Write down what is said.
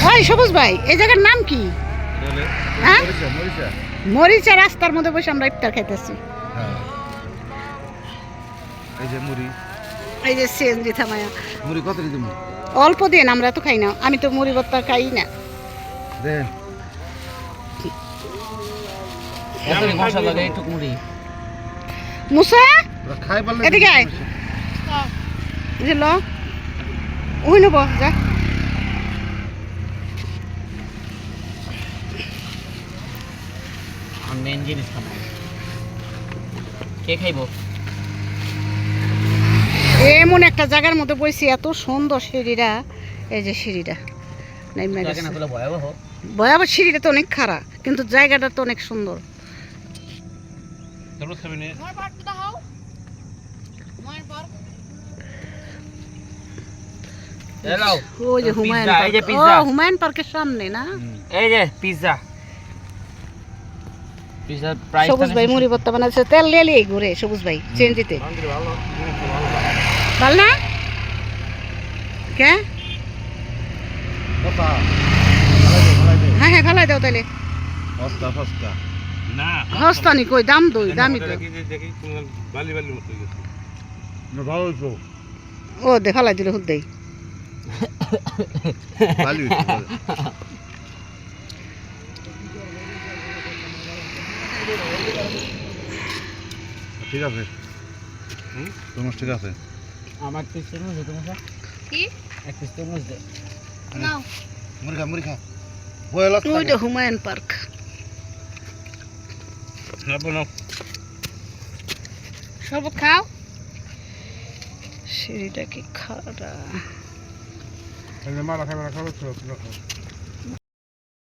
ওই সবুজ ভাই এই জায়গার নাম কি? হ্যাঁ মরিচা। রাস্তার মধ্যে বসে আমরা ইফতার খাইতেছি। এই যে মুড়ি, এই যে সিএনজি থামায়া মুড়ি কত দিন? অল্প দিন, আমরা তো খাই না। আমি তো মুড়ি ভর্তা খাই না। দেন মুসা খাই বললে এদিকে আয়। ওই নেব যা। মেন জিনিস কে খাইব? এমন একটা জায়গার মধ্যে বসছি, এত সুন্দর সিঁড়িটা। এই যে সিঁড়িটা ভয়াবহ, সিঁড়িটা তো অনেক খারাপ, কিন্তু জায়গাটা তো অনেক সুন্দর। ওই যে হুমায়ুন পার্ক, হুমায়ুন পার্কের সামনে না? এই যে পিজ্জা প্রাইস। সবুজ ভাই মুড়ি ভর্তা বানাচ্ছে, তেল লেলি ঘুরে সবুজ ভাই চেঞ্জিতে। ভালো না কে? হ্যাঁ হ্যাঁ ফেলাই দাও তাইলে। হস্তানি কই দাম দই দামি তো। ও দে ফেলাই দিলে হুদ দেই। ঠিক আছে, তোমার ঠিক আছে। আমার পিস তরমুজ দে তোমার কি? এক পিস তরমুজ দে নাও। মুড়ি খা বয়লা। ওই যে হুমায়ুন পার্ক। শরবত খাও। সিঁড়িটা কি খারাপ।